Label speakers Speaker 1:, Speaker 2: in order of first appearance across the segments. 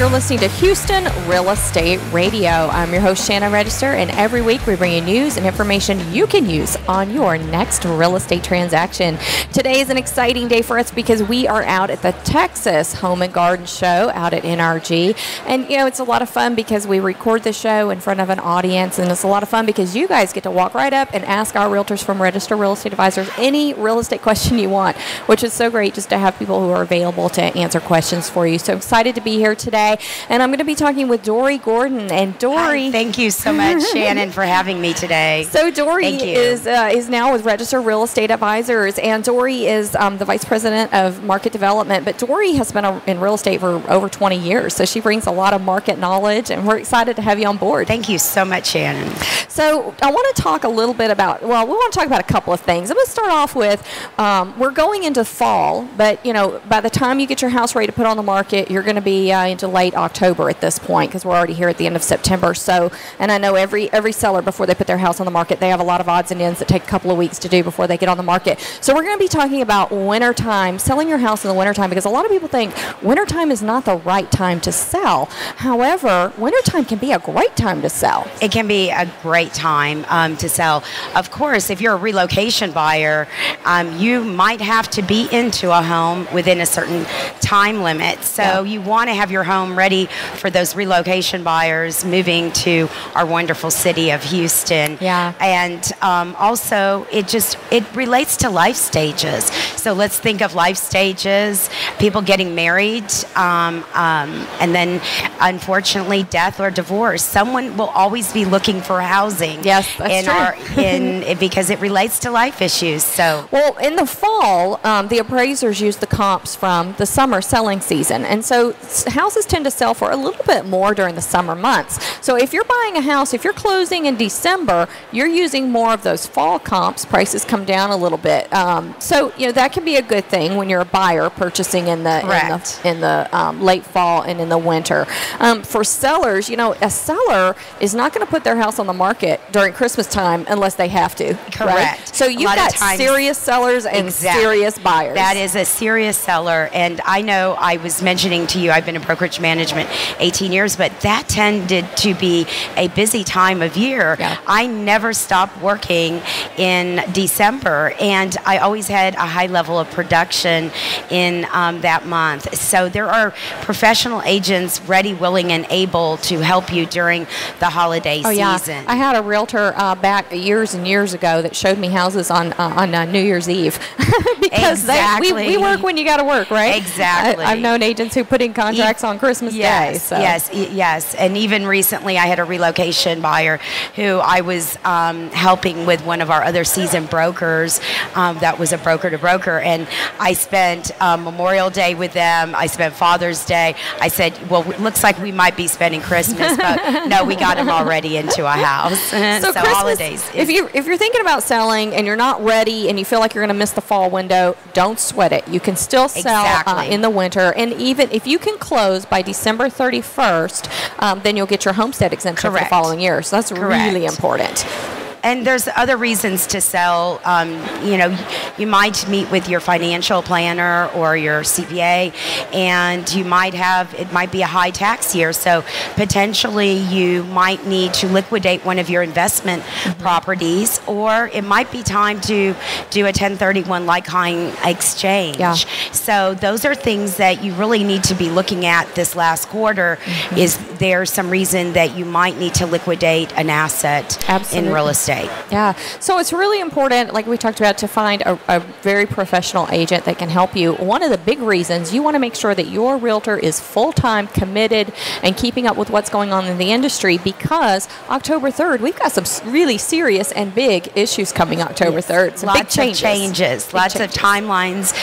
Speaker 1: You're listening to Houston Real Estate Radio. I'm your host, Shannon Register, and every week we bring you news and information you can use on your next real estate transaction. Today is an exciting day for us because we are out at the Texas Home and Garden Show out at NRG. And, you know, it's a lot of fun because we record the show in front of an audience, and it's a lot of fun because you guys get to walk right up and ask our realtors from Register Real Estate Advisors any real estate question you want, which is so great just to have people who are available to answer questions for you. So excited to be here today. And I'm going to be talking with Dory Gordon. And Dory,
Speaker 2: hi, thank you so much, Shannon, for having me today.
Speaker 1: So Dory is now with Register Real Estate Advisors, and Dory is the Vice President of Market Development. But Dory has been in real estate for over 20 years, so she brings a lot of market knowledge, and we're excited to have you on board.
Speaker 2: Thank you so much, Shannon.
Speaker 1: So I want to talk a little bit about, well, we want to talk about a couple of things. I'm going to start off with, we're going into fall, but, you know, by the time you get your house ready to put on the market, you're going to be into late October at this point because we're already here at the end of September. So, and I know every seller, before they put their house on the market, they have a lot of odds and ends that take a couple of weeks to do before they get on the market. So we're going to be talking about wintertime, selling your house in the wintertime, because a lot of people think wintertime is not the right time to sell. However, wintertime can be a great time to sell.
Speaker 2: It can be a great time to sell. Of course, if you're a relocation buyer, you might have to be into a home within a certain time limit. So you want to have your home ready for those relocation buyers moving to our wonderful city of Houston.
Speaker 1: Yeah.
Speaker 2: And also, it relates to life stages. So let's think of life stages, people getting married, and then unfortunately death or divorce. Someone will always be looking for housing.
Speaker 1: Yes, that's true.
Speaker 2: Because it relates to life issues. So,
Speaker 1: well, in the fall, the appraisers use the comps from the summer selling season, and so houses tend to sell for a little bit more during the summer months. So if you're buying a house, if you're closing in December, you're using more of those fall comps. Prices come down a little bit. So you know that can be a good thing when you're a buyer purchasing in the late fall and in the winter. For sellers, you know, a seller is not going to put their house on the market during Christmas time unless they have to.
Speaker 2: Correct.
Speaker 1: Right? So you've got serious sellers and serious buyers.
Speaker 2: That is a serious seller. And I know I was mentioning to you, I've been in brokerage management 18 years, but that tended to be a busy time of year.
Speaker 1: Yeah.
Speaker 2: I never stopped working in December, and I always had a high level of production in that month. So there are professional agents ready, willing, and able to help you during the holiday season.
Speaker 1: I had a realtor back years and years ago that showed me houses on New Year's Eve because we work when you got to work, right?
Speaker 2: Exactly.
Speaker 1: I've known agents who put in contracts on Christmas Day. So.
Speaker 2: Yes. And even recently I had a relocation buyer who I was helping with one of our other seasoned brokers that was a broker to broker, and I spent Memorial Day with them. I spent Father's Day. I said, well, it looks like we might be spending Christmas, but no, we got them already into a house. So
Speaker 1: Christmas,
Speaker 2: holidays.
Speaker 1: If you're thinking about selling and you're not ready and you feel like you're going to miss the fall window, don't sweat it. You can still sell in the winter, and even if you can close by December 31st, then you'll get your homestead exemption for the following year. So that's really important.
Speaker 2: And there's other reasons to sell. You know, you might meet with your financial planner or your CPA, and it might be a high tax year. So potentially you might need to liquidate one of your investment properties, or it might be time to do a 1031 like-kind exchange.
Speaker 1: Yeah.
Speaker 2: So those are things that you really need to be looking at this last quarter. Is there some reason that you might need to liquidate an asset in real estate?
Speaker 1: Yeah, so it's really important, like we talked about, to find a very professional agent that can help you. One of the big reasons, you want to make sure that your realtor is full-time committed and keeping up with what's going on in the industry, because October 3rd, we've got some really serious and big issues coming October 3rd. Some
Speaker 2: lots
Speaker 1: big
Speaker 2: of changes, lots of timelines.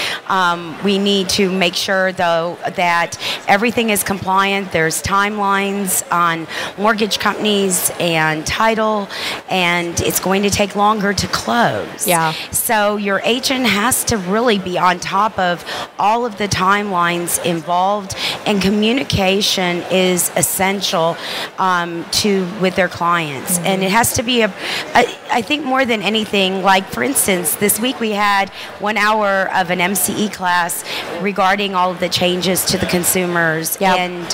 Speaker 2: We need to make sure, though, that everything is compliant. There's timelines on mortgage companies and title, and and it's going to take longer to close.
Speaker 1: Yeah.
Speaker 2: So your agent has to really be on top of all of the timelines involved, and communication is essential with their clients. And it has to be I think more than anything, like for instance, this week we had 1 hour of an MCE class regarding all of the changes to the consumers. And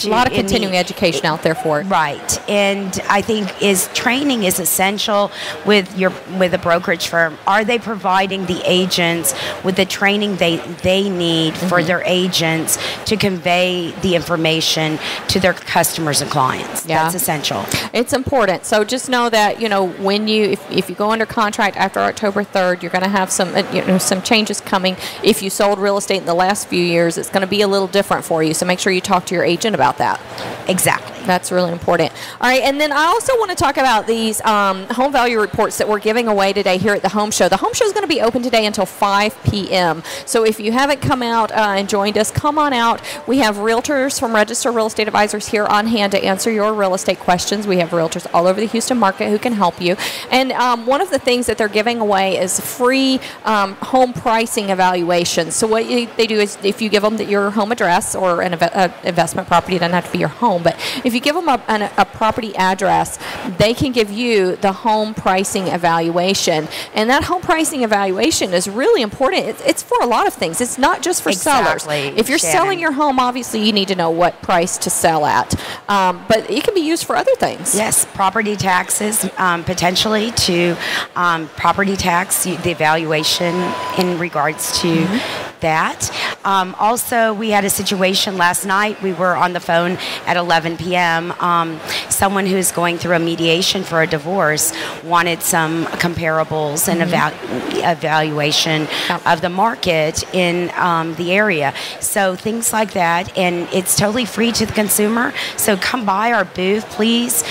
Speaker 1: a lot of continuing education out there for it.
Speaker 2: Right. And I think training is essential with a brokerage firm. Are they providing the agents with the training they need for their agents to convey the information to their customers and clients? That's essential.
Speaker 1: It's important. So just know that, when if you go under contract after October 3rd, you're going to have some changes coming. If you sold real estate in the last few years, it's going to be a little different for you. So make sure you talk to your agent about that.
Speaker 2: Exactly.
Speaker 1: That's really important. All right, and then I also want to talk about these home value reports that we're giving away today here at the Home Show. The Home Show is going to be open today until 5 p.m. So if you haven't come out and joined us, come on out. We have realtors from Register Real Estate Advisors here on hand to answer your real estate questions. We have realtors all over the Houston market who can help you. And one of the things that they're giving away is free home pricing evaluation. So what they do is if you give them your home address or an investment property, it doesn't have to be your home, but if you give them a property address, they can give you the home pricing evaluation. And that home pricing evaluation is really important. It's for a lot of things. It's not just for sellers. If you're selling your home, obviously you need to know what price to sell at. But it can be used for other things.
Speaker 2: Yes, property taxes, potentially to property tax, the evaluation in regards to that. Also, we had a situation last night. We were on the phone at 11 p.m. Someone who's going through a mediation for a divorce wanted some comparables and evaluation of the market in the area. So things like that, and it's totally free to the consumer. So come by our booth, please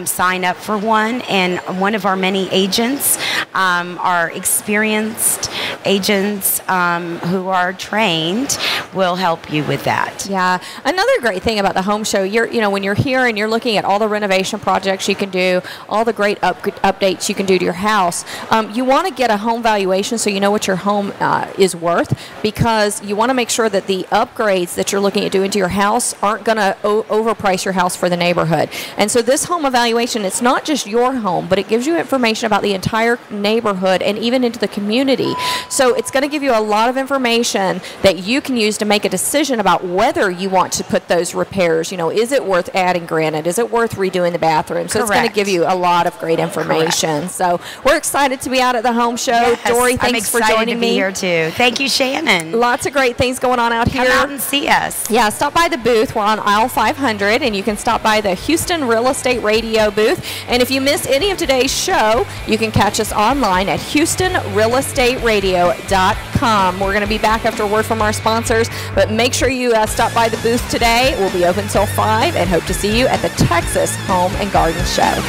Speaker 2: sign up for one, and one of our many agents, our experienced agents who are trained, will help you with that.
Speaker 1: Yeah. Another great thing about the Home Show, when you're here and you're looking at all the renovation projects you can do, all the great updates you can do to your house, you want to get a home valuation so you know what your home is worth, because you want to make sure that the upgrades that you're looking at doing to your house aren't going to overprice your house for the neighborhood. And so this home evaluation, it's not just your home, but it gives you information about the entire neighborhood and even into the community. So it's going to give you a lot of information that you can use to make a decision about whether you want to put those repairs. Is it worth adding granite? Is it worth redoing the bathroom? So it's going to give you a lot of great information. Correct. So we're excited to be out at the Home Show. Yes, Dory, thanks for joining me.
Speaker 2: I'm excited to be here too. Thank you, Shannon.
Speaker 1: Lots of great things going on out here.
Speaker 2: Come out and see us.
Speaker 1: Yeah, stop by the booth. We're on aisle 500, and you can stop by the Houston Real Estate Radio booth. And if you miss any of today's show, you can catch us online at HoustonRealEstateRadio.com. We're going to be back after a word from our sponsors, but make sure you stop by the booth today. We'll be open till 5 and hope to see you at the Texas Home and Garden Show.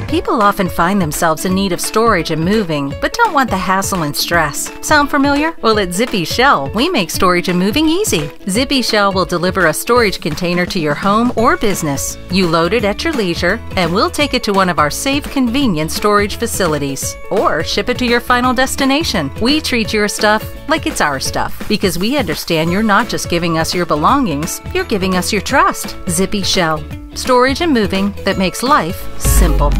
Speaker 3: People often find themselves in need of storage and moving, but don't want the hassle and stress. Sound familiar? Well, at Zippy Shell, we make storage and moving easy. Zippy Shell will deliver a storage container to your home or business. You load it at your leisure, and we'll take it to one of our safe, convenient storage facilities, or ship it to your final destination. We treat your stuff like it's our stuff, because we understand you're not just giving us your belongings, you're giving us your trust. Zippy Shell. Storage and moving that makes life simple.